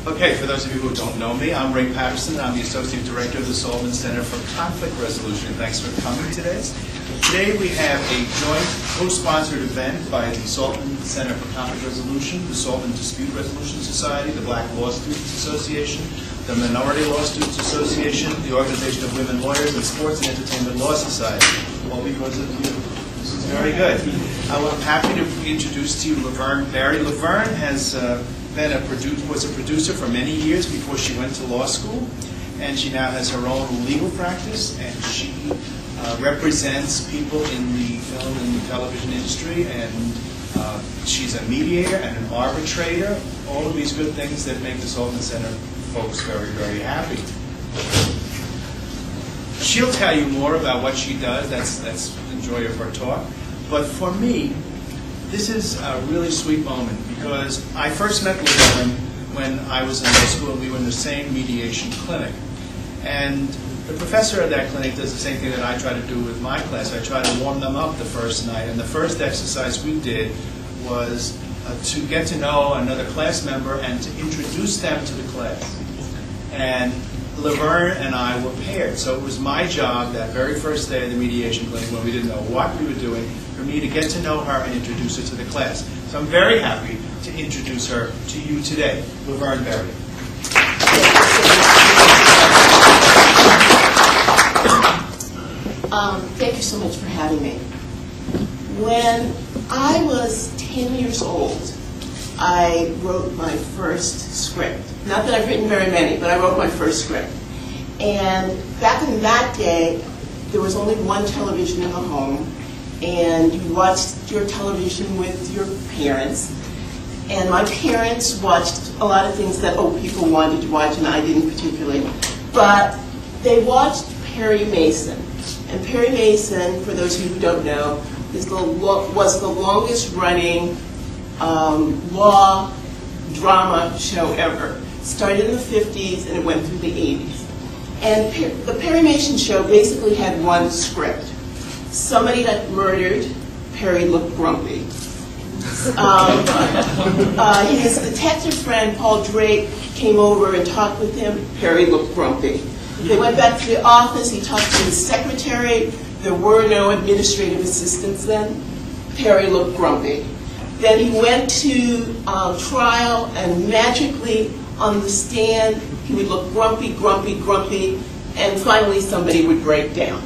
Okay, for those of you who don't know me, I'm Ray Patterson. I'm the Associate Director of the Saltman Center for Conflict Resolution. Thanks for coming today. Today we have a joint co-sponsored event by the Saltman Center for Conflict Resolution, the Saltman Dispute Resolution Society, the Black Law Students Association, the Minority Law Students Association, the Organization of Women Lawyers, and Sports and Entertainment Law Society, all because of you. This is very good. I'm happy to introduce to you Laverne Berry. Laverne has was a producer for many years before she went to law school, and she now has her own legal practice, and she represents people in the film and television industry, and she's a mediator and an arbitrator, all of these good things that make the Saltman Center folks very, very happy. She'll tell you more about what she does. That's the joy of her talk. But for me, this is a really sweet moment because I first met Laverne when I was in law school and we were in the same mediation clinic. And the professor at that clinic does the same thing that I try to do with my class. I try to warm them up the first night. And the first exercise we did was to get to know another class member and to introduce them to the class. And Laverne and I were paired. So it was my job that very first day of the mediation clinic when we didn't know what we were doing for me to get to know her and introduce her to the class. So I'm very happy to introduce her to you today, Laverne Berry. Thank you so much for having me. When I was 10 years old, I wrote my first script. Not that I've written very many, but I wrote my first script. And back in that day, there was only one television in the home, and you watched your television with your parents. And my parents watched a lot of things that old people wanted to watch, and I didn't particularly. But they watched Perry Mason. And Perry Mason, for those of you who don't know, was the longest running law drama show ever. Started in the 50s and it went through the 80s. And the Perry Mason show basically had one script. Somebody got murdered, Perry looked grumpy. His detective friend, Paul Drake, came over and talked with him, Perry looked grumpy. They went back to the office, he talked to his secretary, there were no administrative assistants then, Perry looked grumpy. Then he went to trial, and magically on the stand, he would look grumpy, grumpy, grumpy, and finally somebody would break down.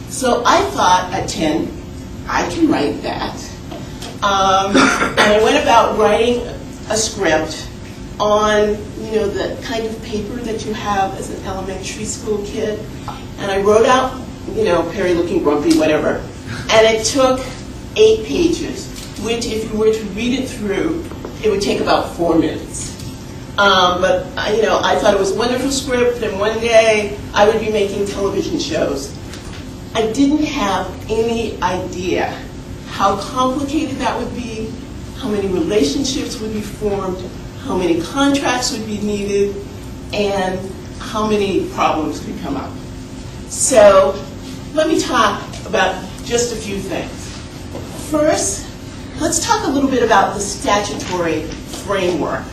So I thought at 10, I can write that. And I went about writing a script on, the kind of paper that you have as an elementary school kid. And I wrote out, Perry looking grumpy, whatever. And it took 8 pages. Which, if you were to read it through, it would take about 4 minutes. But I thought it was a wonderful script, and one day I would be making television shows. I didn't have any idea how complicated that would be, how many relationships would be formed, how many contracts would be needed, and how many problems could come up. So let me talk about just a few things. First, let's talk a little bit about the statutory framework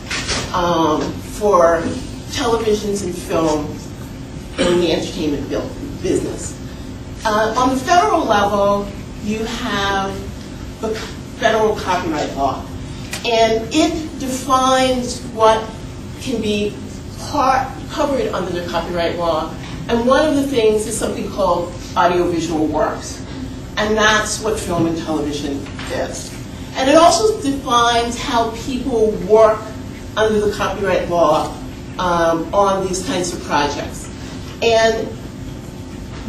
for televisions and films in the entertainment business. On the federal level, you have the federal copyright law, and it defines what can be covered under the copyright law, and one of the things is something called audiovisual works, and that's what film and television is. And it also defines how people work under the copyright law on these kinds of projects. And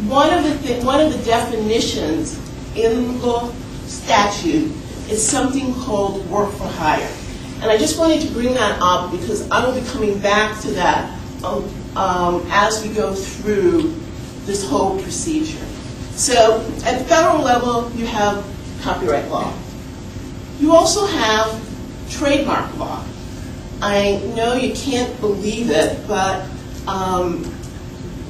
one of the definitions in the statute is something called work for hire. And I just wanted to bring that up because I will be coming back to that as we go through this whole procedure. So at the federal level, you have copyright law. You also have trademark law. I know you can't believe it, but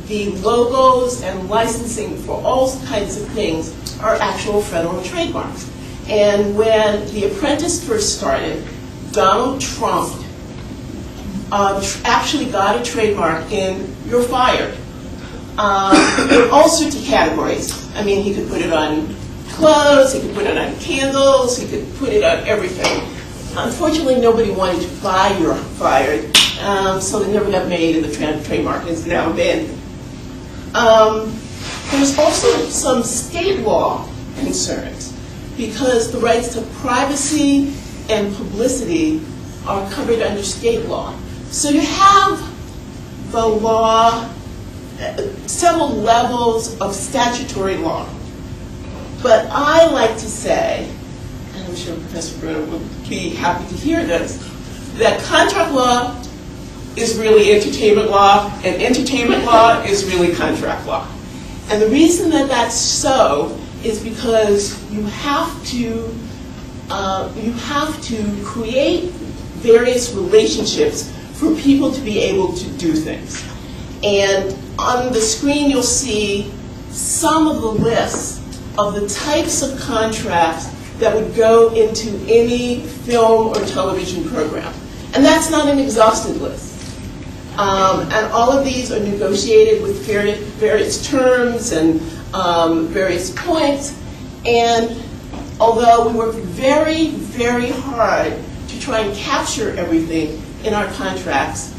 the logos and licensing for all kinds of things are actual federal trademarks. And when The Apprentice first started, Donald Trump actually got a trademark in "you're fired." In all sorts of categories. I mean, he could put it on clothes, he could put it on candles, he could put it on everything. Unfortunately, nobody wanted to buy "you're fired," so they never got made, and the trademark is now abandoned. There's also some state law concerns, because the rights to privacy and publicity are covered under state law. So you have the law, several levels of statutory law. But I like to say, and I'm sure Professor Bruno will be happy to hear this, that contract law is really entertainment law, and entertainment law is really contract law. And the reason that that's so is because you have to create various relationships for people to be able to do things. And on the screen you'll see some of the lists of the types of contracts that would go into any film or television program. And that's not an exhaustive list. And all of these are negotiated with various terms and various points. And although we work very, very hard to try and capture everything in our contracts,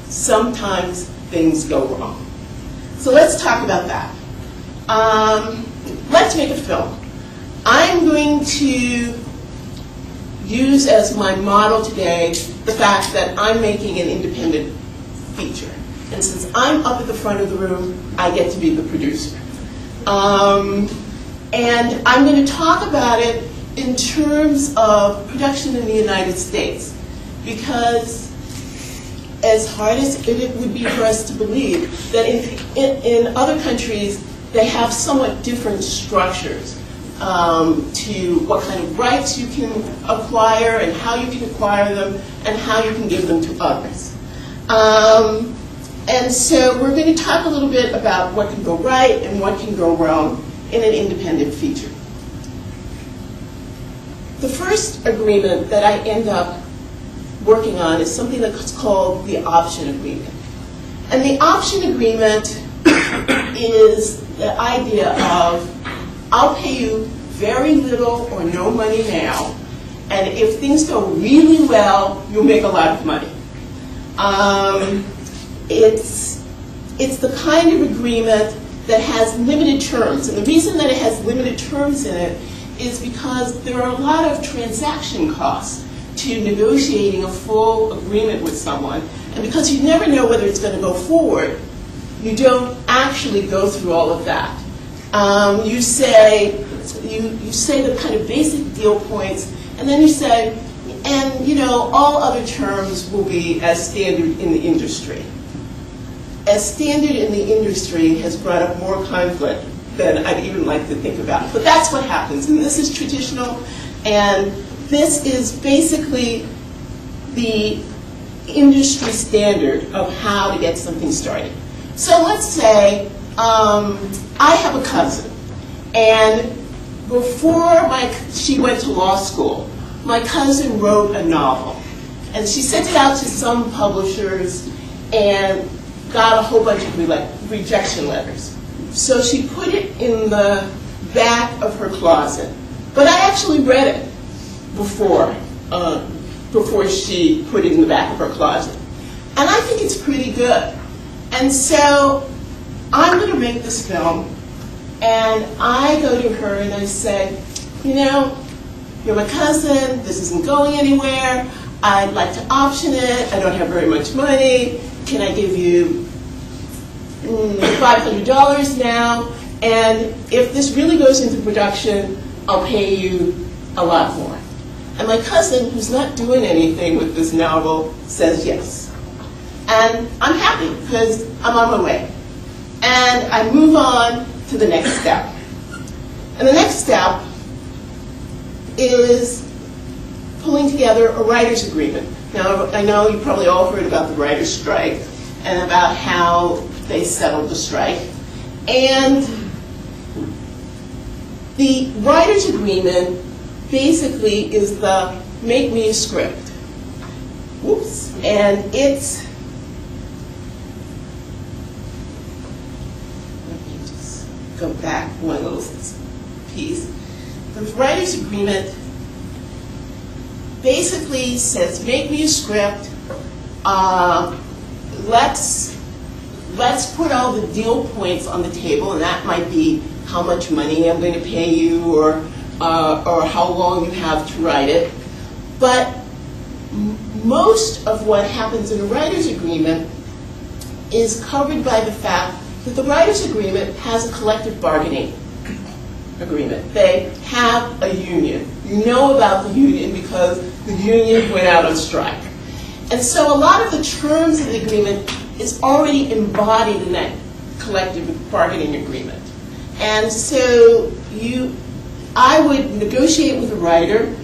sometimes things go wrong. So let's talk about that. Let's make a film. I'm going to use as my model today the fact that I'm making an independent feature. And since I'm up at the front of the room, I get to be the producer. And I'm going to talk about it in terms of production in the United States, because as hard as it would be for us to believe that in other countries they have somewhat different structures to what kind of rights you can acquire and how you can acquire them and how you can give them to others. And so we're going to talk a little bit about what can go right and what can go wrong in an independent feature. The first agreement that I end up working on is something that's called the option agreement. And the option agreement is the idea of, I'll pay you very little or no money now, and if things go really well, you'll make a lot of money. It's the kind of agreement that has limited terms. And the reason that it has limited terms in it is because there are a lot of transaction costs to negotiating a full agreement with someone. And because you never know whether it's going to go forward, you don't actually go through all of that. You say the kind of basic deal points, and then you say, and all other terms will be as standard in the industry. As standard in the industry has brought up more conflict than I'd even like to think about. But that's what happens, and this is traditional, and this is basically the industry standard of how to get something started. So let's say I have a cousin, and before she went to law school, my cousin wrote a novel, and she sent it out to some publishers and got a whole bunch of rejection letters. So she put it in the back of her closet. But I actually read it before she put it in the back of her closet. And I think it's pretty good. And so I'm going to make this film, and I go to her and I say, you're my cousin, this isn't going anywhere, I'd like to option it, I don't have very much money, can I give you $500 now, and if this really goes into production, I'll pay you a lot more. And my cousin, who's not doing anything with this novel, says yes. And I'm happy, because I'm on my way. And I move on to the next step. And the next step is pulling together a writer's agreement. Now, I know you probably all heard about the writer's strike and about how they settled the strike. And the writer's agreement basically is the make me a script. whoops, and it's, let me just go back one little piece. The writer's agreement basically says, make me a script, let's put all the deal points on the table, and that might be how much money I'm going to pay you, or how long you have to write it. But most of what happens in a writer's agreement is covered by the fact that the writer's agreement has a collective bargaining agreement. They have a union. You know about the union because the union went out on strike. And so a lot of the terms of the agreement is already embodied in that collective bargaining agreement. And so I would negotiate with the writer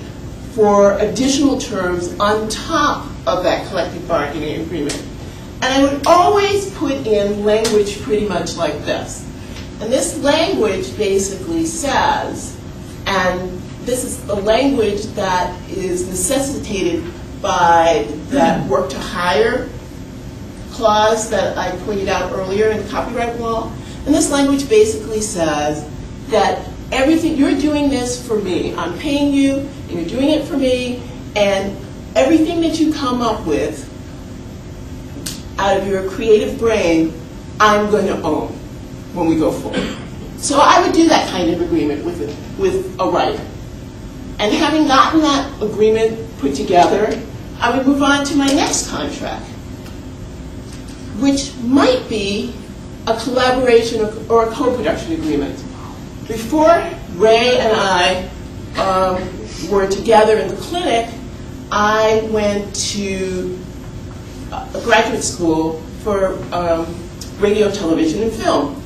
for additional terms on top of that collective bargaining agreement. And I would always put in language pretty much like this. And this language basically says, and this is the language that is necessitated by that work to hire clause that I pointed out earlier in the copyright law. And this language basically says that everything, you're doing this for me. I'm paying you, and you're doing it for me, and everything that you come up with out of your creative brain, I'm going to own when we go forward. So I would do that kind of agreement with a writer. And having gotten that agreement put together, I would move on to my next contract, which might be a collaboration or a co-production agreement. Before Ray and I were together in the clinic, I went to a graduate school for radio, television, and film.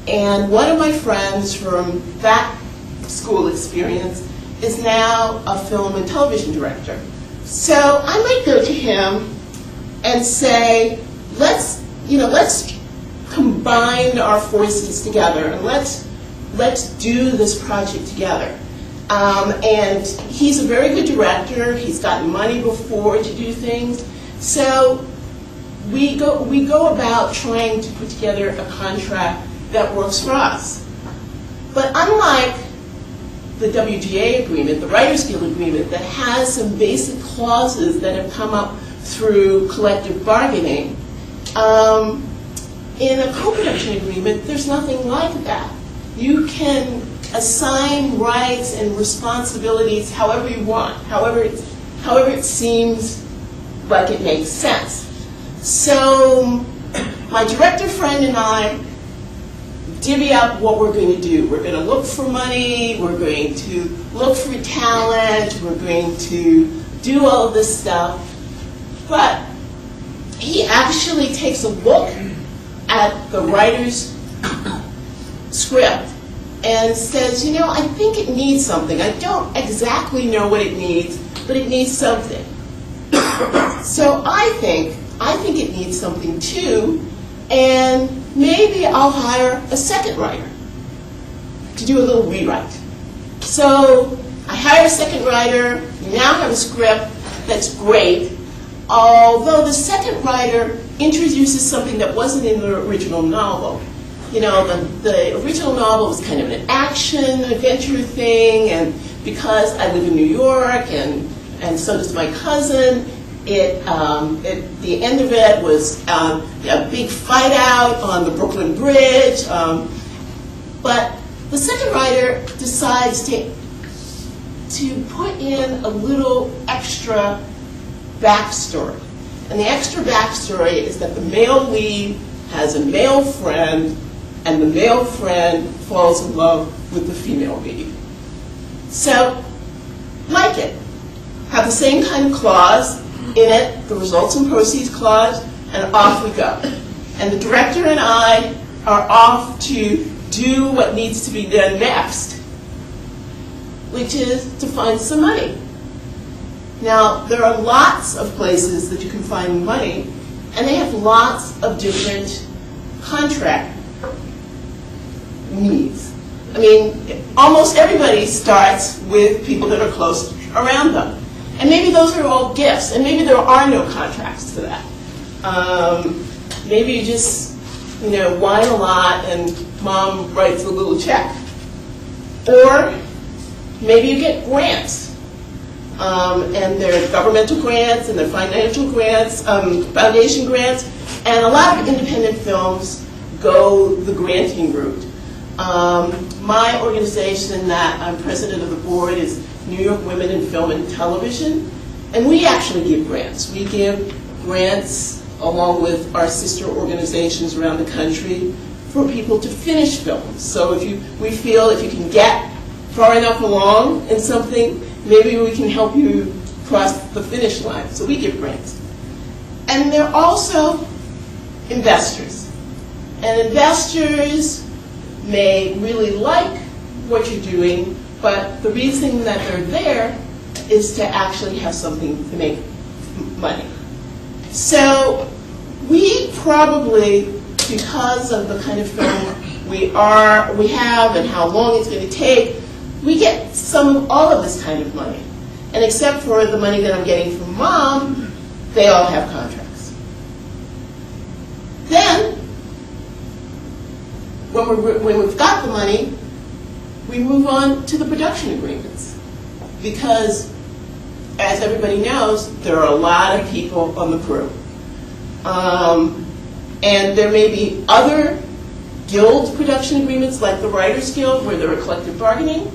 And one of my friends from that school experience is now a film and television director. So I might go to him and say, let's combine our forces together and let's do this project together. And he's a very good director. He's gotten money before to do things. So we go about trying to put together a contract that works for us. But unlike the WGA agreement, the Writers Guild agreement, that has some basic clauses that have come up through collective bargaining, in a co-production agreement, there's nothing like that. You can assign rights and responsibilities however you want, however it seems like it makes sense. So my director friend and I divvy up what we're going to do. We're going to look for money, we're going to look for talent, we're going to do all of this stuff. But he actually takes a look at the writer's script and says, I think it needs something. I don't exactly know what it needs, but it needs something. So I think it needs something too, and maybe I'll hire a second writer to do a little rewrite. So I hire a second writer. We now have a script that's great, although the second writer introduces something that wasn't in the original novel. The original novel was kind of an action adventure thing, and because I live in New York and so does my cousin, the end of it was a big fight out on the Brooklyn Bridge. But the second writer decides to put in a little extra backstory. And the extra backstory is that the male lead has a male friend, and the male friend falls in love with the female lead. So, like it. Have the same kind of clause in it, the results and proceeds clause, and off we go. And the director and I are off to do what needs to be done next, which is to find some money. Now, there are lots of places that you can find money, and they have lots of different contract needs. I mean, almost everybody starts with people that are close around them. And maybe those are all gifts, and maybe there are no contracts to that. Maybe you just, whine a lot and mom writes a little check. Or maybe you get grants. And they're governmental grants, and they're financial grants, foundation grants, and a lot of independent films go the granting route. My organization that I'm president of the board is New York Women in Film and Television, and we actually give grants. We give grants along with our sister organizations around the country for people to finish films. So we feel if you can get far enough along in something, maybe we can help you cross the finish line. So we give grants. And they're also investors. And investors may really like what you're doing, but the reason that they're there is to actually have something to make money. So we probably, because of the kind of film we have and how long it's going to take, we get all of this kind of money. And except for the money that I'm getting from mom, they all have contracts. Then, when we've got the money, we move on to the production agreements. Because, as everybody knows, there are a lot of people on the crew. And there may be other guild production agreements, like the Writers Guild, where there are collective bargaining.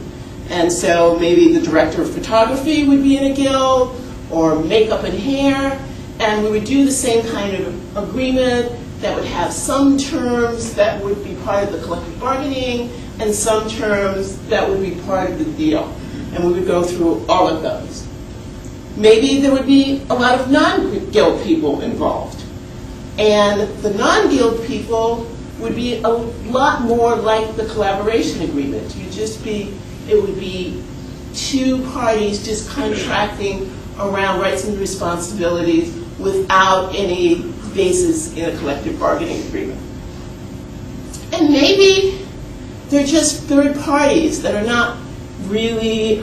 And so maybe the director of photography would be in a guild, or makeup and hair, and we would do the same kind of agreement that would have some terms that would be part of the collective bargaining and some terms that would be part of the deal. And we would go through all of those. Maybe there would be a lot of non-guild people involved. And the non-guild people would be a lot more like the collaboration agreement. It would be two parties just contracting around rights and responsibilities without any basis in a collective bargaining agreement. And maybe they're just third parties that are not really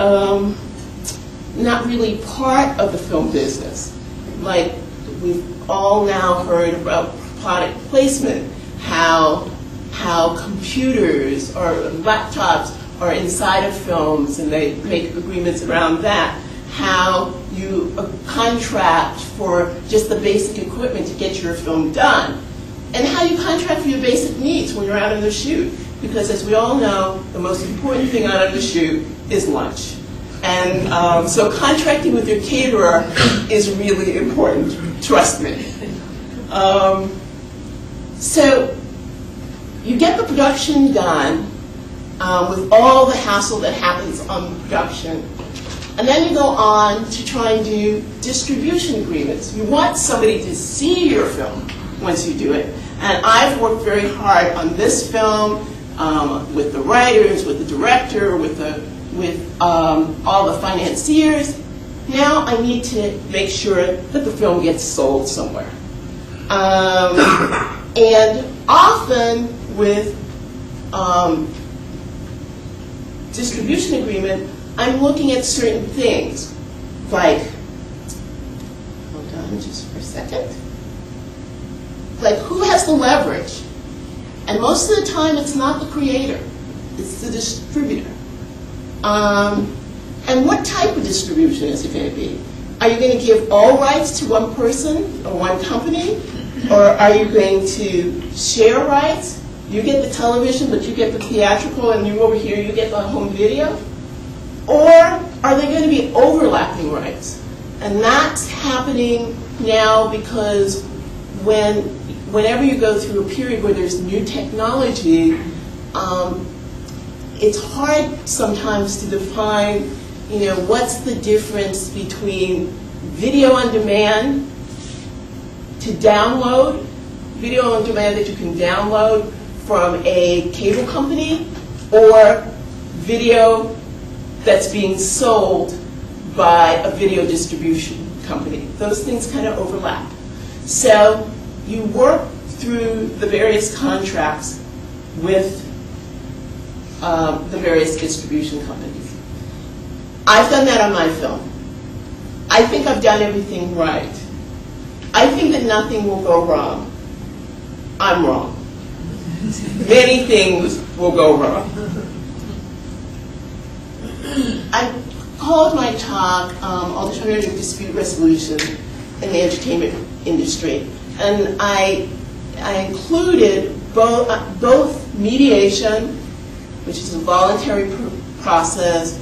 part of the film business. Like we've all now heard about product placement, how computers or laptops are inside of films and they make agreements around that, how you contract for just the basic equipment to get your film done, and how you contract for your basic needs when you're out on the shoot. Because as we all know, the most important thing out of the shoot is lunch. And so contracting with your caterer is really important, trust me. So you get the production done with all the hassle that happens on production, and then you go on to try and do distribution agreements. You want somebody to see your film once you do it. And I've worked very hard on this film with the writers, with the director, with all the financiers. Now I need to make sure that the film gets sold somewhere. And often with distribution agreement, I'm looking at certain things, like, hold on just for a second, like who has the leverage? And most of the time it's not the creator, it's the distributor. And what type of distribution is it going to be? Are you going to give all rights to one person or one company? Or are you going to share rights? You get the television, but you get the theatrical, and you over here, you get the home video? Or are they going to be overlapping rights? And that's happening now because whenever you go through a period where there's new technology, it's hard sometimes to define, what's the difference between video on demand to download, video on demand that you can download from a cable company, or video that's being sold by a video distribution company. Those things kind of overlap. So you work through the various contracts with the various distribution companies. I've done that on my film. I think I've done everything right. I think that nothing will go wrong. I'm wrong. Many things will go wrong. I called my talk Alternative Dispute Resolution in the Entertainment Industry, and I included both mediation, which is a voluntary process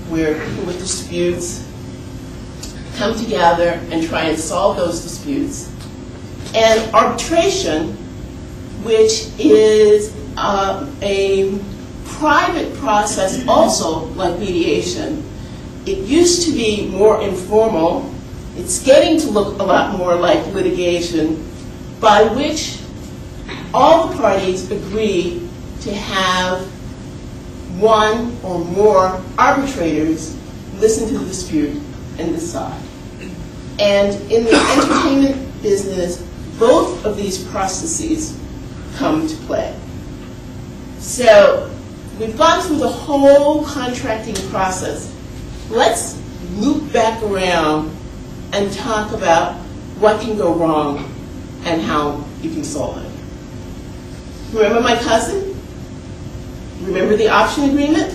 where people with disputes come together and try and solve those disputes, and arbitration, which is a private process also like mediation. It used to be more informal. It's getting to look a lot more like litigation, by which all the parties agree to have one or more arbitrators listen to the dispute and decide. And in the entertainment business, both of these processes come to play. So we've gone through the whole contracting process. Let's loop back around and talk about what can go wrong and how you can solve it. Remember my cousin? Remember the option agreement?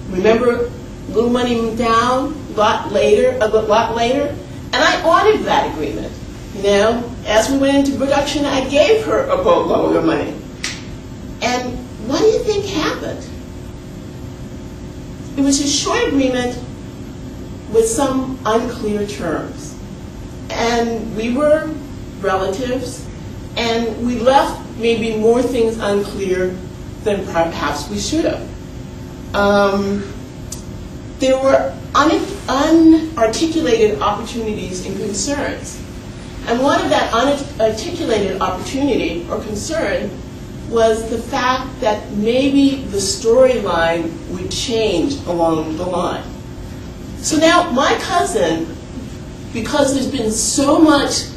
Remember little money down a lot later? And I audited that agreement. You know, as we went into production, I gave her a boatload of money. And what do you think happened? It was a short agreement with some unclear terms. And we were relatives, and we left maybe more things unclear than perhaps we should have. There were unarticulated opportunities and concerns. And one of that unarticulated opportunity or concern was the fact that maybe the storyline would change along the line. So now my cousin, because there's been so much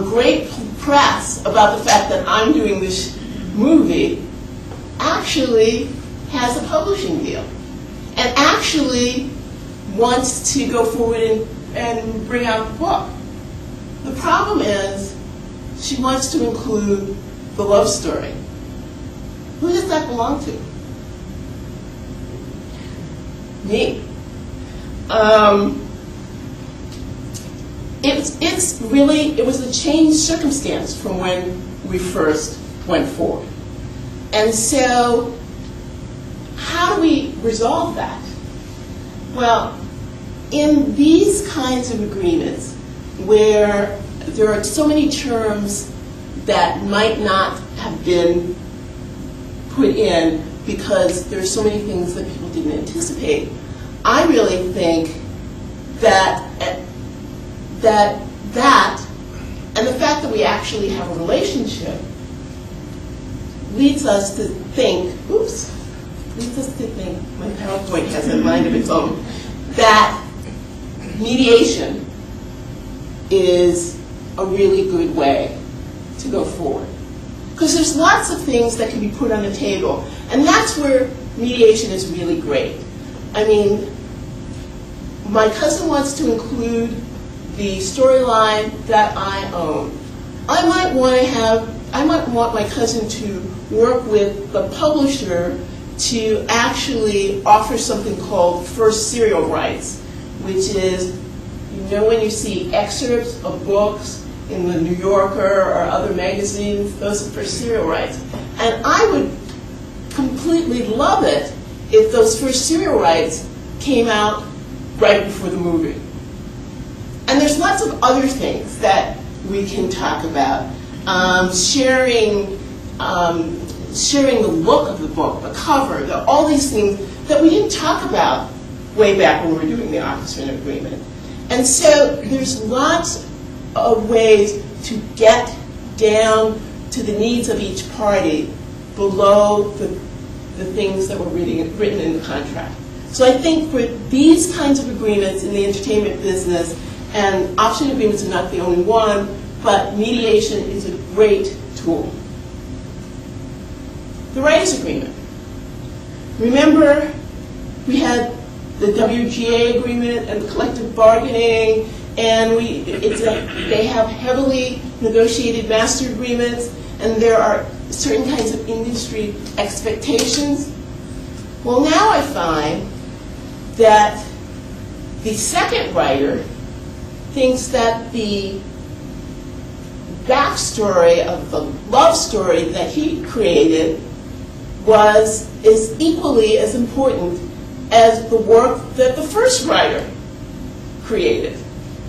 great press about the fact that I'm doing this movie, actually has a publishing deal and actually wants to go forward and bring out the book. The problem is she wants to include the love story. Who does that belong to? Me. It was a changed circumstance from when we first went forward. And so, how do we resolve that? Well, in these kinds of agreements, where there are so many terms that might not have been put in because there are so many things that people didn't anticipate, I really think that and the fact that we actually have a relationship leads us to think, my PowerPoint has a mind of its own, that mediation is a really good way to go forward. Because there's lots of things that can be put on the table, and that's where mediation is really great. I mean, my cousin wants to include the storyline that I own. I might want my cousin to work with the publisher to actually offer something called first serial rights, which is, you know, when you see excerpts of books in the New Yorker or other magazines, those are first serial rights. And I would completely love it if those first serial rights came out right before the movie. And there's lots of other things that we can talk about. Sharing the look of the book, the cover, all these things that we didn't talk about way back when we were doing the Oxford Agreement. And so there's lots of ways to get down to the needs of each party below the things that were written in the contract. So I think for these kinds of agreements in the entertainment business, and option agreements are not the only one, but mediation is a great tool. The writers' agreement. Remember, we had the WGA agreement and the collective bargaining, and they have heavily negotiated master agreements, and there are certain kinds of industry expectations. Well, now I find that the second writer thinks that the backstory of the love story that he created is equally as important as the work that the first writer created.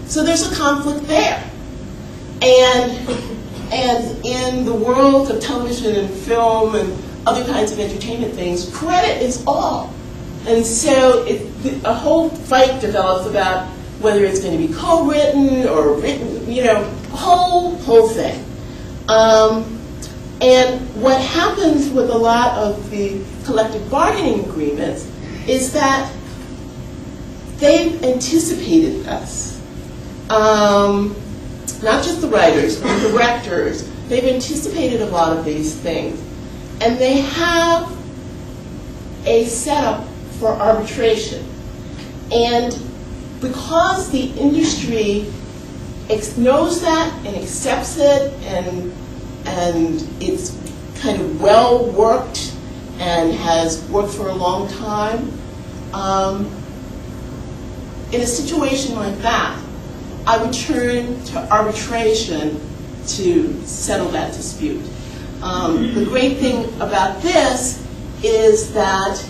So there's a conflict there. And in the world of television and film and other kinds of entertainment things, credit is all. And so a whole fight develops about whether it's going to be co-written or written, whole thing. And what happens with a lot of the collective bargaining agreements is that they've anticipated us. Not just the writers, but the directors. They've anticipated a lot of these things. And they have a setup for arbitration. And because the industry knows that and accepts it, and it's kind of well worked and has worked for a long time, in a situation like that, I would turn to arbitration to settle that dispute. The great thing about this is that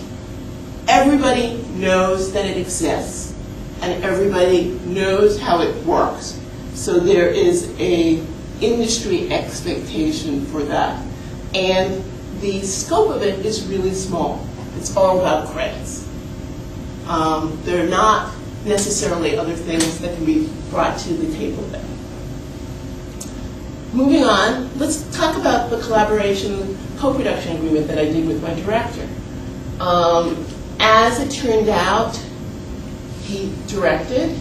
everybody knows that it exists, and everybody knows how it works. So there is a industry expectation for that. And the scope of it is really small. It's all about credits. There are not necessarily other things that can be brought to the table there. Moving on, let's talk about the collaboration co-production agreement that I did with my director. As it turned out, he directed,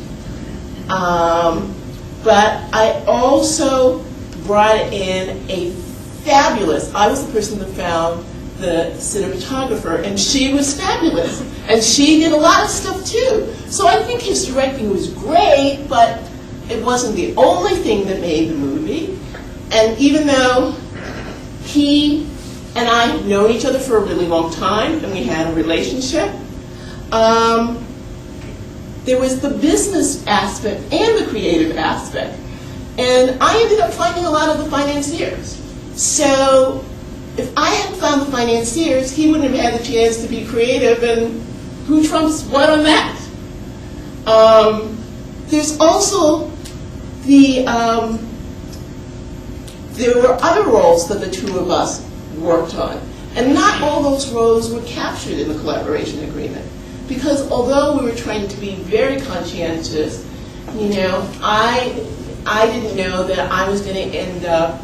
but I also brought in a fabulous, I was the person that found the cinematographer, and she was fabulous, and she did a lot of stuff too. So I think his directing was great, but it wasn't the only thing that made the movie. And even though he and I had known each other for a really long time, and we had a relationship, there was the business aspect and the creative aspect. And I ended up finding a lot of the financiers. So if I had found the financiers, he wouldn't have had the chance to be creative, and who trumps what on that? There's also there were other roles that the two of us worked on. And not all those roles were captured in the collaboration agreement. Because although we were trying to be very conscientious, I didn't know that I was going to end up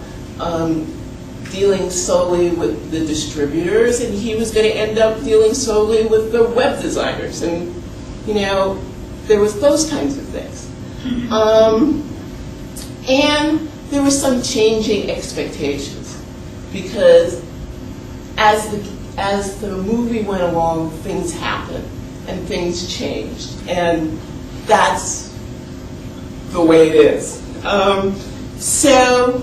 dealing solely with the distributors, and he was going to end up dealing solely with the web designers. And, there was those kinds of things. And there were some changing expectations, because as the movie went along, things happened and things changed, and that's the way it is. So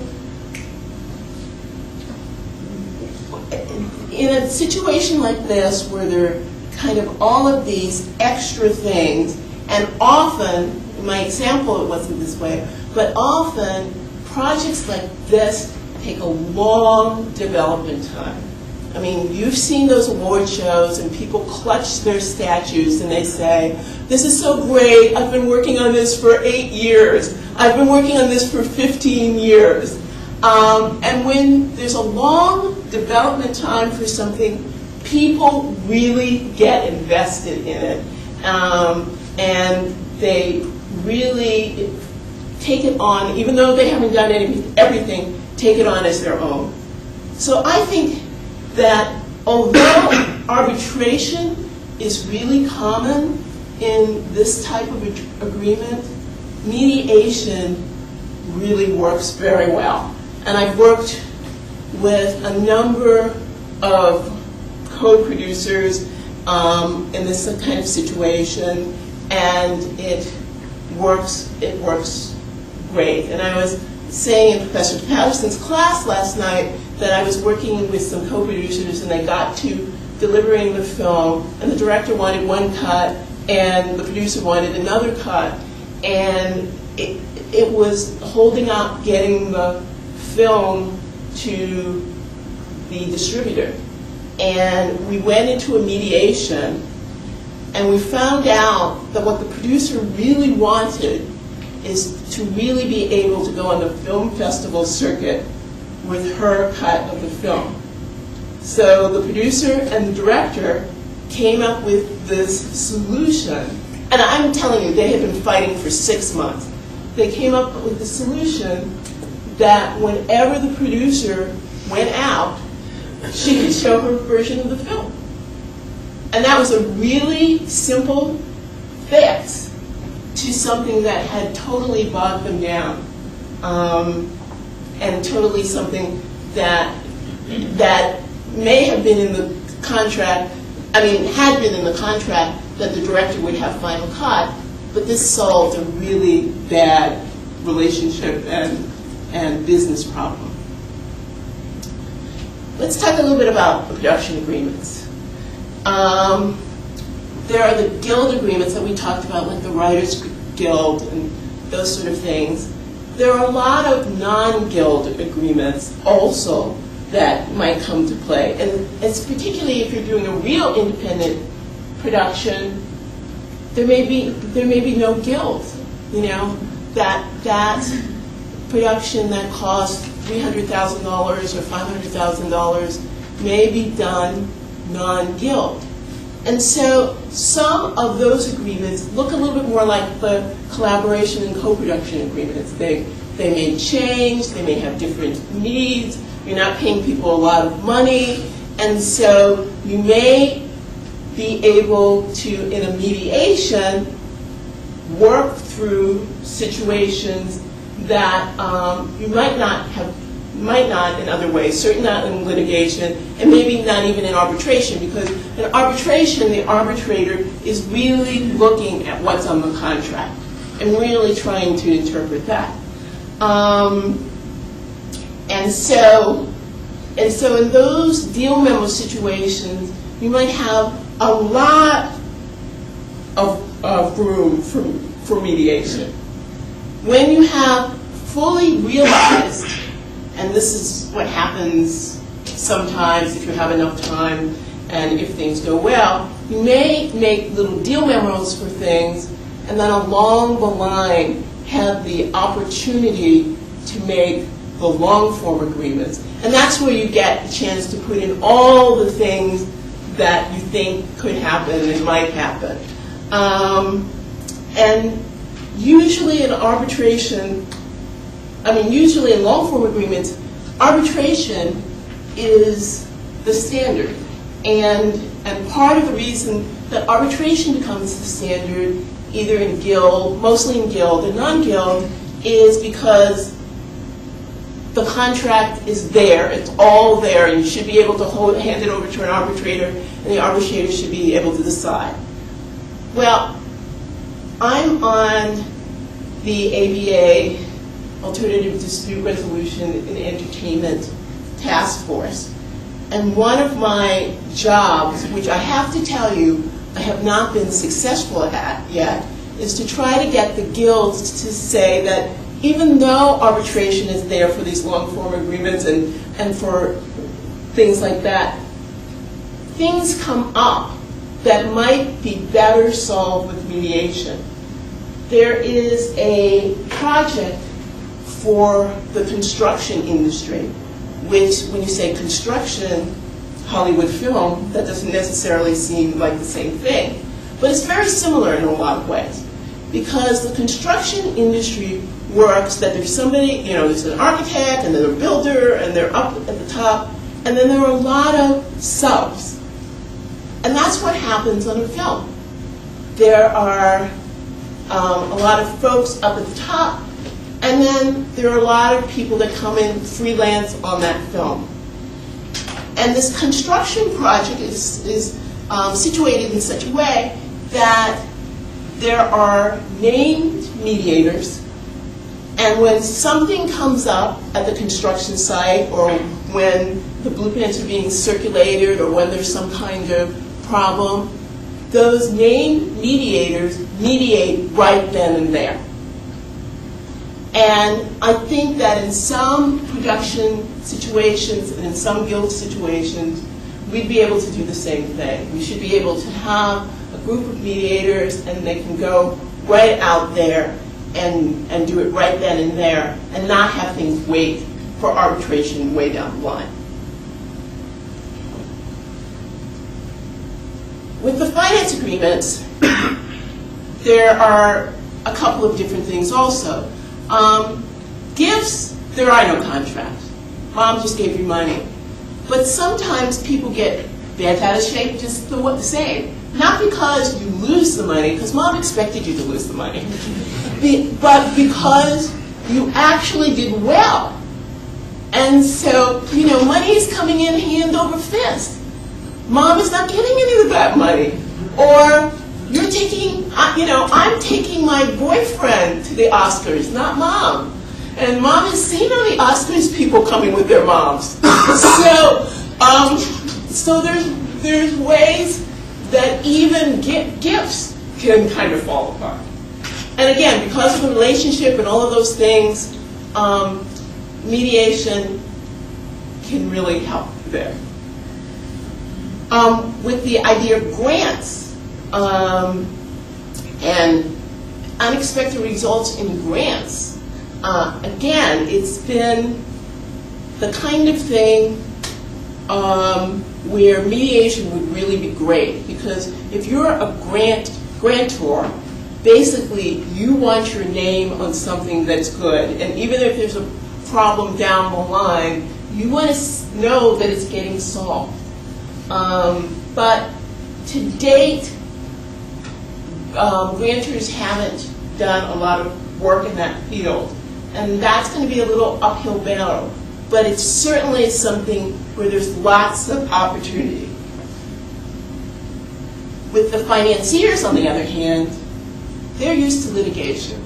in a situation like this, where there are kind of all of these extra things, and often, in my example it wasn't this way, but often projects like this take a long development time. I mean, you've seen those award shows and people clutch their statues and they say, "This is so great, I've been working on this for 8 years. I've been working on this for 15 years. And when there's a long development time for something, people really get invested in it. And they really take it on, even though they haven't done everything, take it on as their own. So I think that although arbitration is really common in this type of agreement, mediation really works very well. And I've worked with a number of co-producers, in this kind of situation, and it works great. And I was saying in Professor Patterson's class last night that I was working with some co-producers, and they got to delivering the film, and the director wanted one cut, and the producer wanted another cut, and it was holding up getting the film to the distributor. And we went into a mediation, and we found out that what the producer really wanted is to really be able to go on the film festival circuit with her cut of the film. So the producer and the director came up with this solution, and I'm telling you, they had been fighting for 6 months. They came up with the solution that whenever the producer went out, she could show her version of the film. And that was a really simple fix to something that had totally bogged them down, and totally something that may have been in the contract, had been in the contract that the director would have final cut, but this solved a really bad relationship and business problem. Let's talk a little bit about the production agreements. There are the guild agreements that we talked about, like the Writers Guild and those sort of things. There are a lot of non-guild agreements also that might come to play, and it's particularly if you're doing a real independent production, there may be no guild. That production that costs $300,000 or $500,000 may be done non-guild. And so some of those agreements look a little bit more like the collaboration and co-production agreements. They may change, they may have different needs, you're not paying people a lot of money, and so you may be able to, in a mediation, work through situations that you might not in other ways, certainly not in litigation, and maybe not even in arbitration, because in arbitration, the arbitrator is really looking at what's on the contract and really trying to interpret that. And so in those deal memo situations, you might have a lot of room for mediation. When you have fully realized, and this is what happens sometimes if you have enough time and if things go well, you may make little deal memos for things, and then along the line have the opportunity to make the long-form agreements. And that's where you get a chance to put in all the things that you think could happen and might happen. And usually in arbitration, usually in long-form agreements, arbitration is the standard. And part of the reason that arbitration becomes the standard, either in guild, mostly in guild and non-guild, is because the contract is there, it's all there, and you should be able to hand it over to an arbitrator, and the arbitrator should be able to decide. Well, I'm on the ABA, Alternative Dispute Resolution and Entertainment Task Force, and one of my jobs, which I have to tell you I have not been successful at yet, is to try to get the guilds to say that even though arbitration is there for these long-form agreements and for things like that, things come up that might be better solved with mediation. There is a project for the construction industry, which, when you say construction, Hollywood film, that doesn't necessarily seem like the same thing. But it's very similar in a lot of ways, because the construction industry works that there's somebody, there's an architect, and then a builder, and they're up at the top, and then there are a lot of subs. And that's what happens on a film. There are a lot of folks up at the top, and then there are a lot of people that come in freelance on that film. And this construction project is situated in such a way that there are named mediators, and when something comes up at the construction site, or when the blueprints are being circulated, or when there's some kind of problem, those named mediators mediate right then and there. And I think that in some production situations and in some guild situations, we'd be able to do the same thing. We should be able to have a group of mediators, and they can go right out there and do it right then and there, and not have things wait for arbitration way down the line. With the finance agreements, there are a couple of different things also. Gifts, there are no contracts. Mom just gave you money. But sometimes people get bent out of shape just the same. Not because you lose the money, because Mom expected you to lose the money, but because you actually did well. And so, money is coming in hand over fist. Mom is not getting any of that money. Or you're taking, I'm taking my boyfriend to the Oscars, not Mom. And Mom has seen on the Oscars people coming with their moms. So there's ways that even gifts can kind of fall apart. And again, because of the relationship and all of those things, mediation can really help there. With the idea of grants and unexpected results in grants, again, it's been the kind of thing where mediation would really be great, because if you're a grantor, basically you want your name on something that's good, and even if there's a problem down the line, you want to know that it's getting solved. But to date, grantors haven't done a lot of work in that field, and that's going to be a little uphill battle. But it's certainly something where there's lots of opportunity. With the financiers, on the other hand, they're used to litigation,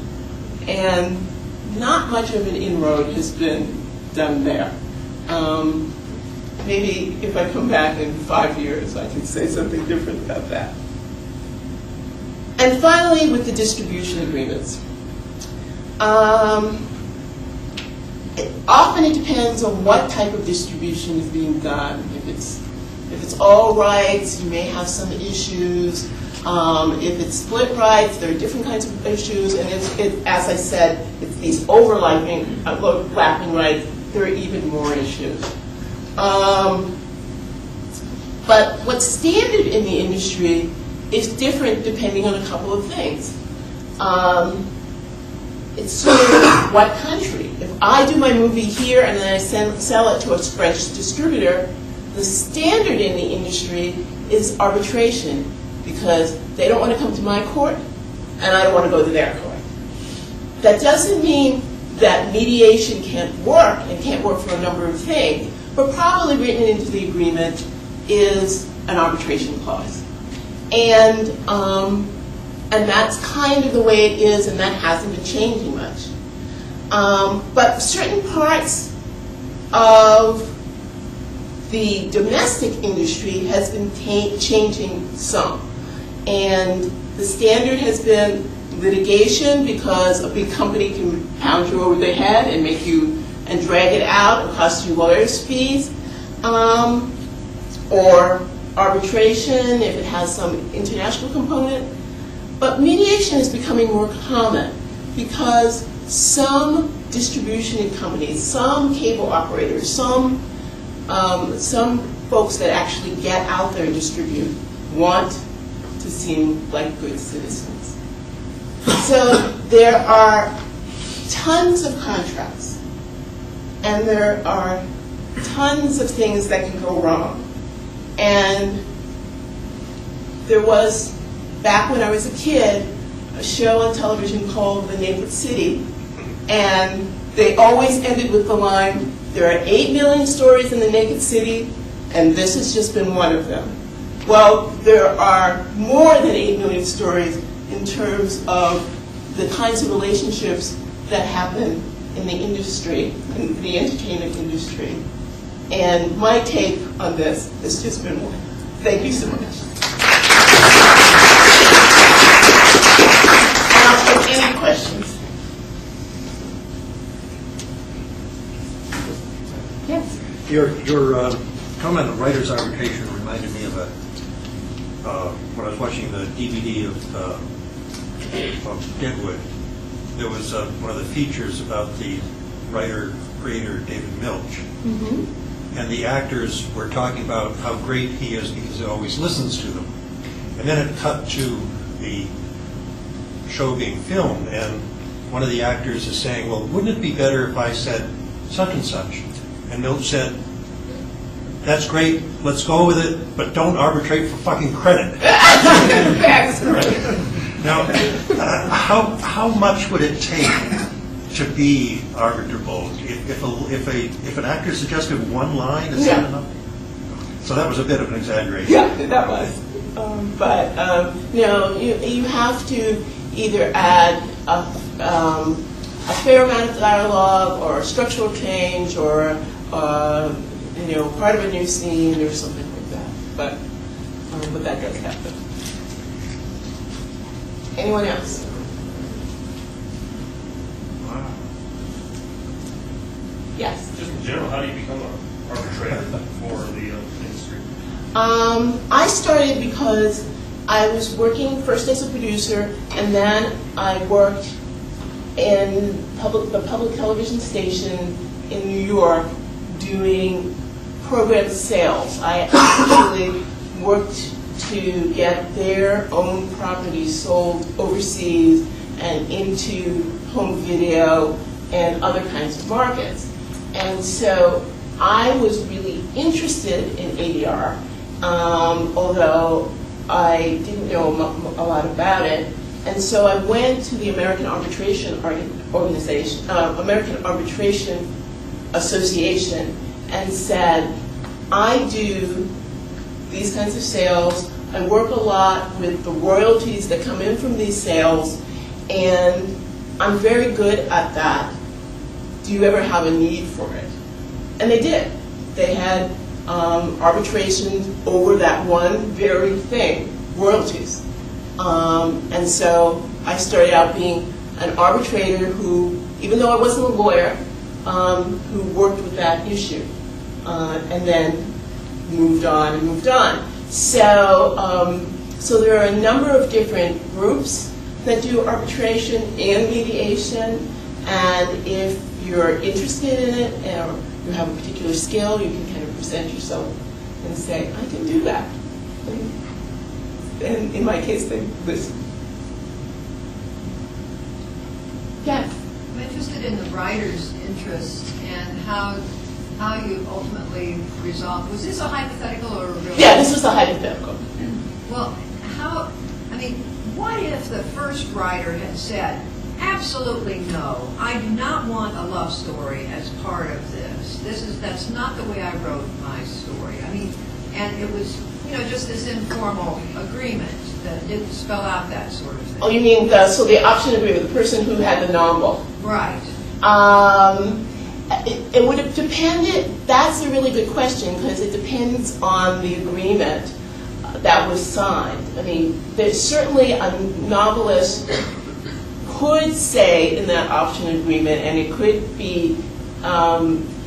and not much of an inroad has been done there. Maybe if I come back in 5 years, I can say something different about that. And finally, with the distribution agreements. Often it depends on what type of distribution is being done. If it's all rights, you may have some issues. If it's split rights, there are different kinds of issues. And as I said, it's these overlapping rights, there are even more issues. But what's standard in the industry is different depending on a couple of things. It's sort of what country. If I do my movie here and then I sell it to a French distributor, the standard in the industry is arbitration, because they don't want to come to my court and I don't want to go to their court. That doesn't mean that mediation can't work, and can't work for a number of things, but probably written into the agreement is an arbitration clause. And that's kind of the way it is, and that hasn't been changing much. But certain parts of the domestic industry has been changing some. And the standard has been litigation, because a big company can pound you over the head and make you, and drag it out and cost you lawyers' fees. Or arbitration if it has some international component. But mediation is becoming more common, because some distribution companies, some cable operators, some folks that actually get out there and distribute want to seem like good citizens. So there are tons of contracts, and there are tons of things that can go wrong. And there was, back when I was a kid, a show on television called The Naked City, and they always ended with the line, "There are 8 million stories in the Naked City, and this has just been one of them." Well, there are more than 8 million stories in terms of the kinds of relationships that happen in the industry, in the entertainment industry. And my take on this has just been one. Thank you so much. And I'll take any questions. Yes? Your comment on writer's arbitration reminded me of when I was watching the DVD of Deadwood. There was one of the features about the writer-creator David Milch. Mm-hmm. And the actors were talking about how great he is because he always listens to them. And then it cut to the show being filmed, and one of the actors is saying, well, wouldn't it be better if I said such and such? And Milch said, that's great, let's go with it, but don't arbitrate for fucking credit. Now, how much would it take to be arbitrable? If an actor suggested one line, is that enough? So that was a bit of an exaggeration. Yeah, that was. You have to either add a fair amount of dialogue or structural change or part of a new scene or something like that. But that does happen. Anyone else? Wow. Yes. Just in general, how do you become an arbitrator for the industry? I started because I was working first as a producer, and then I worked in the public television station in New York doing program sales. I actually worked to get their own properties sold overseas and into home video and other kinds of markets. And so I was really interested in ADR, although I didn't know a lot about it. And so I went to the American Arbitration Association and said, I do these kinds of sales. I work a lot with the royalties that come in from these sales, and I'm very good at that. Do you ever have a need for it? And they did. They had arbitration over that one very thing, royalties. And so I started out being an arbitrator who, even though I wasn't a lawyer, who worked with that issue, and then moved on and moved on. So there are a number of different groups that do arbitration and mediation, and if you're interested in it or you have a particular skill, you can kind of present yourself and say, I can do that. And in my case, they listen. Yes? I'm interested in the writer's interest and how you ultimately resolved. Was this a hypothetical or a real? Yeah, this was a hypothetical. Well, what if the first writer had said, absolutely no, I do not want a love story as part of this. That's not the way I wrote my story. And it was, just this informal agreement that didn't spell out that sort of thing. Oh, you mean the option agreement, the person who had the novel? Right. It would have depended. That's a really good question because it depends on the agreement that was signed. There's certainly a novelist could say in that option agreement, and it could be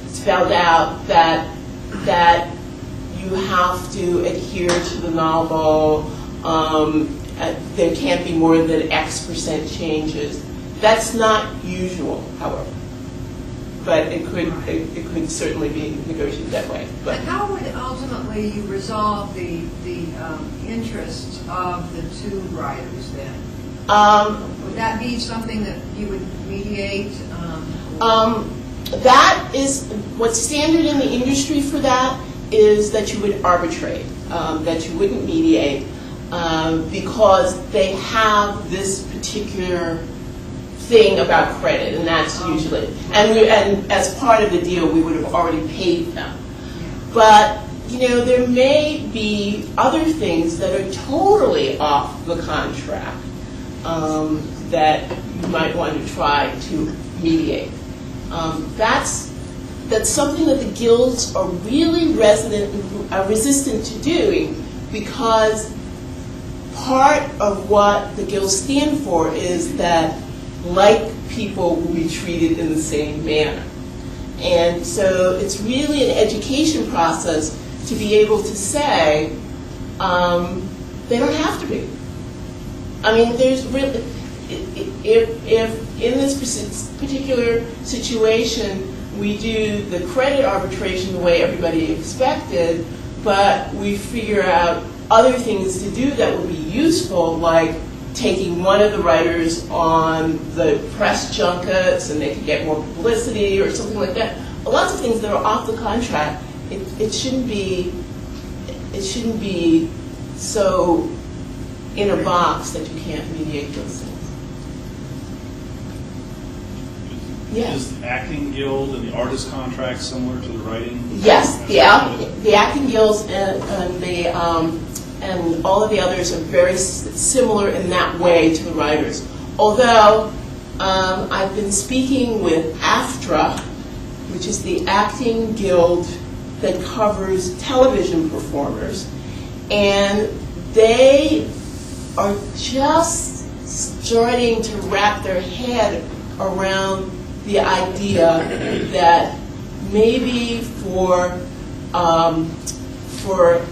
spelled out that you have to adhere to the novel. There can't be more than X% changes. That's not usual, however. But it could certainly be negotiated that way. But how would ultimately you resolve the interests of the two writers then? Would that be something that you would mediate? That is what's standard in the industry for that is that you would arbitrate, that you wouldn't mediate, because they have this particular thing about credit, and that's usually, and as part of the deal, we would have already paid them. But there may be other things that are totally off the contract that you might want to try to mediate. That's something that the guilds are really resistant to doing, because part of what the guilds stand for is that like people will be treated in the same manner. And so it's really an education process to be able to say they don't have to be. I mean, there's really, if in this particular situation we do the credit arbitration the way everybody expected, but we figure out other things to do that would be useful, like taking one of the writers on the press junkets and they could get more publicity or something like that. Lots of things that are off the contract. It shouldn't be so in a box that you can't mediate those things. Yes. Is the acting guild and the artist contract similar to the writing? Yes, the acting guilds and all of the others are very similar in that way to the writers. Although I've been speaking with AFTRA, which is the acting guild that covers television performers, and they are just starting to wrap their head around the idea that maybe for AFTRA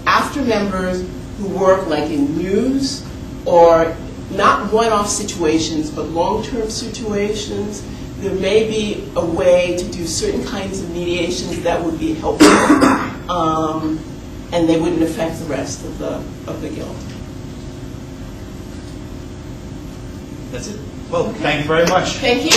members who work like in news or not one-off situations but long-term situations, there may be a way to do certain kinds of mediations that would be helpful, and they wouldn't affect the rest of the guild. That's it. Well, thank you very much. Thank you.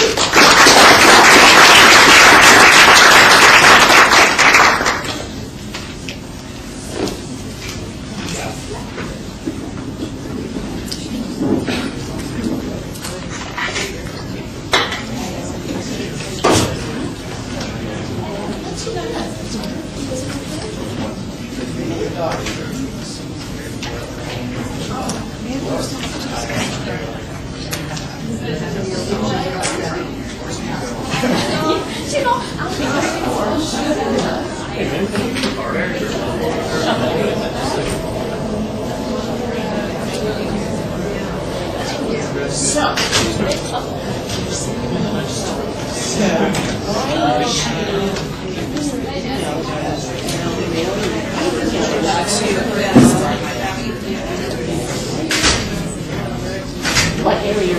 What area?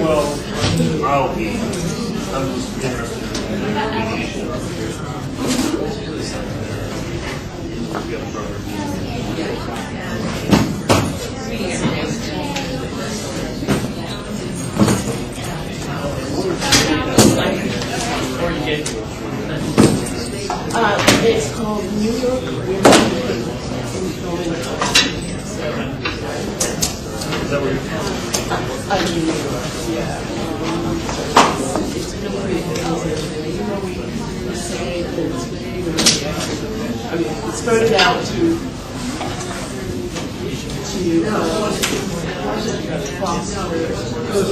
Well, I'm just interested in mediation. It's called New York Women in Film and Culture. Is that where you're New York, yeah. It's really it started out to foster a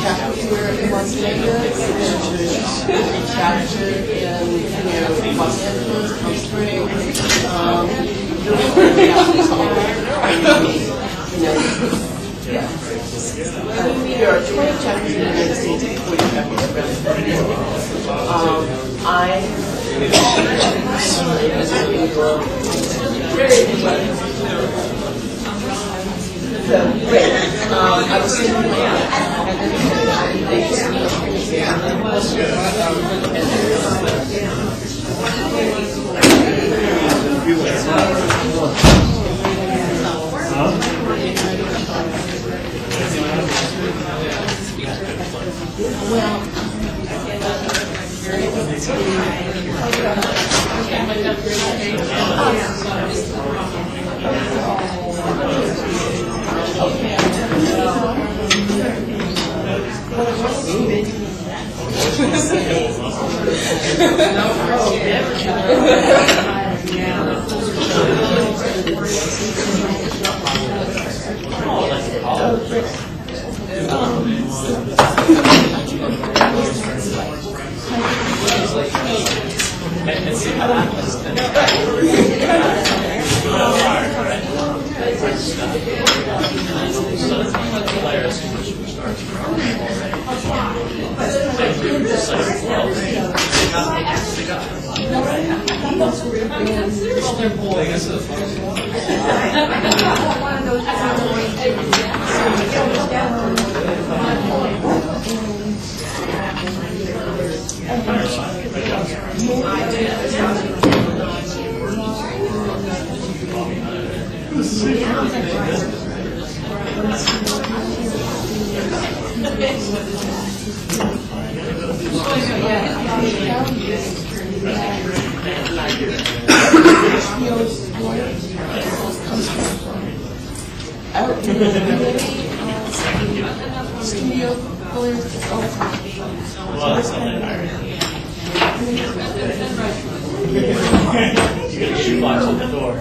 chapter here in Las Vegas, and a chapter in Los Angeles, Palm Springs. There are 20 chapters in the United States and 40 chapters around the world. So, great. I was thinking Shoebox on the door.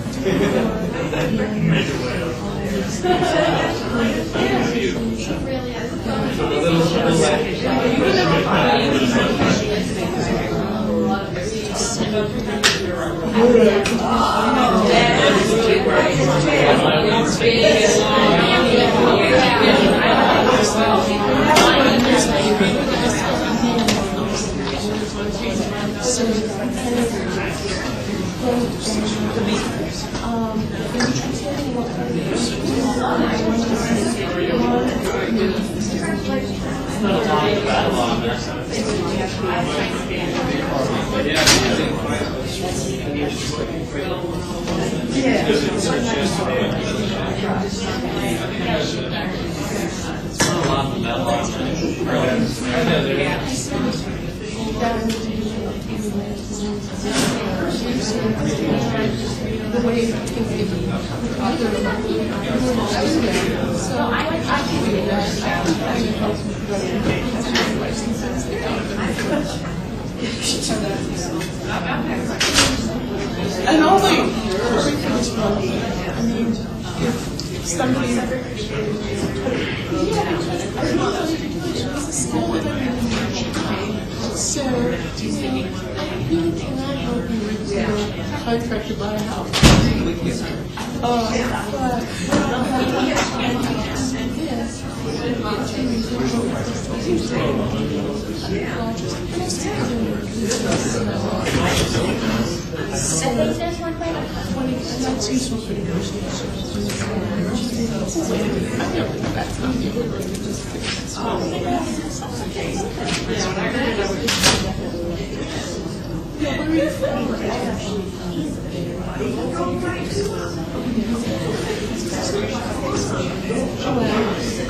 And only, I mean, if somebody, so, I really cannot help you with your contract to buy a house.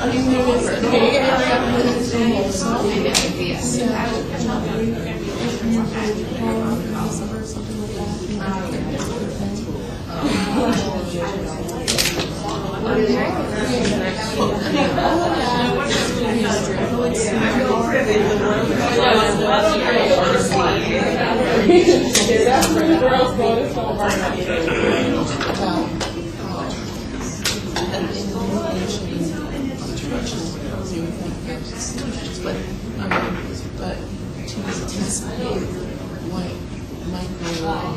I mean, there was a Bay Area but to anticipate what might go wrong,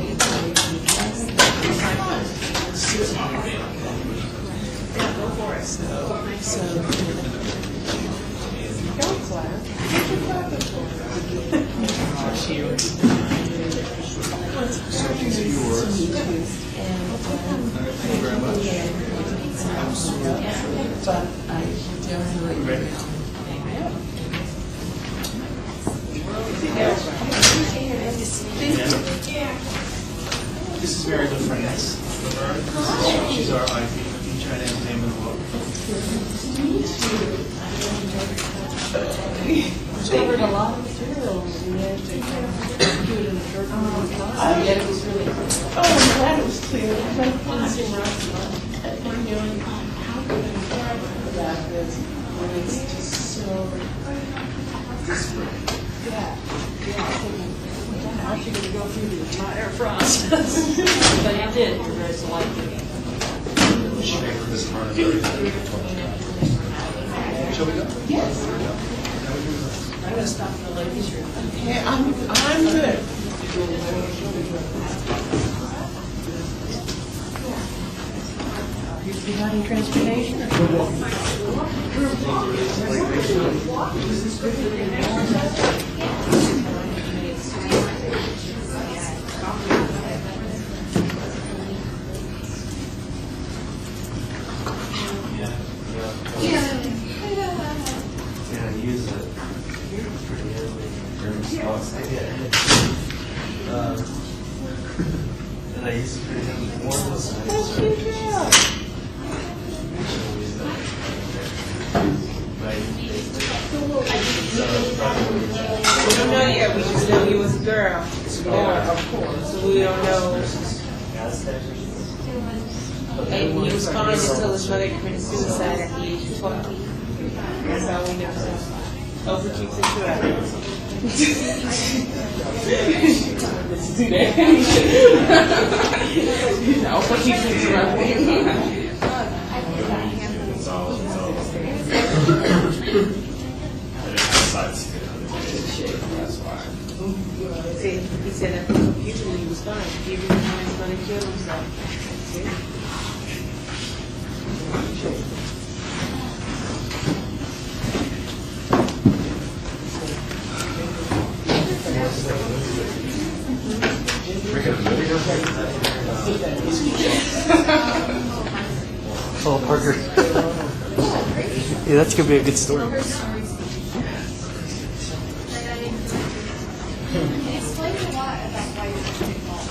but I definitely This is Mary Laverne. She's our IP. Chinese name in the world. covered a lot of materials. And then to do it in a short amount of time. It was really. Oh, I'm glad it was clear. I'm going to find restaurant. And you know, how good about this when it's just so disparate. I'm actually going to go through the entire process. But you did, you're very selective. Shall we go? Yes. I'm going to stop in the ladies' room. Okay, I'm good. Regarding transportation? Yeah, use it. Pretty heavily. And I use it pretty heavily more this We don't know yet, we just know he was a girl. Of course. So we don't know. And he was fine until his mother committed suicide at the age of 20. That's all we know. Over keeps it true. Over keeps it true. He said that the computer he was fine. He didn't know he was going to kill himself. That's it. Oh, Parker. Yeah, that's gonna be a good story. Explain a lot about why you're involved.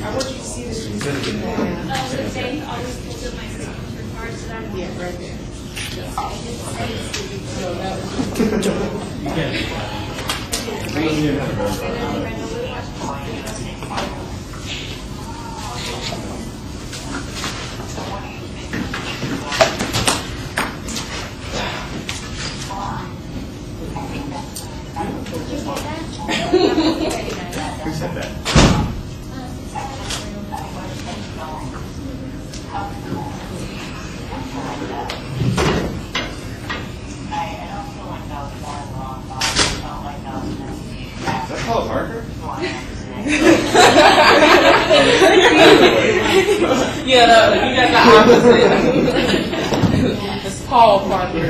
I want you to see this. Yeah, right there. Who said that? Is that Paul Parker? Yeah, no, you got the opposite. It's Paul Parker.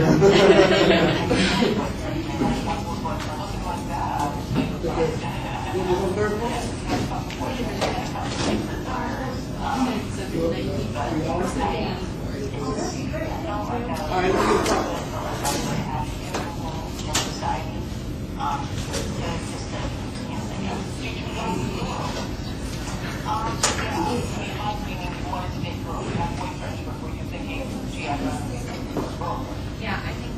Yeah, I think.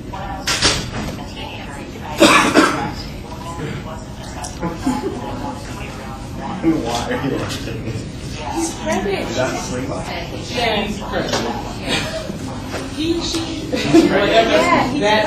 Why are you watching this? He's pregnant. Is that the swing box? Yeah, he's pregnant. He, she, Yeah, he's that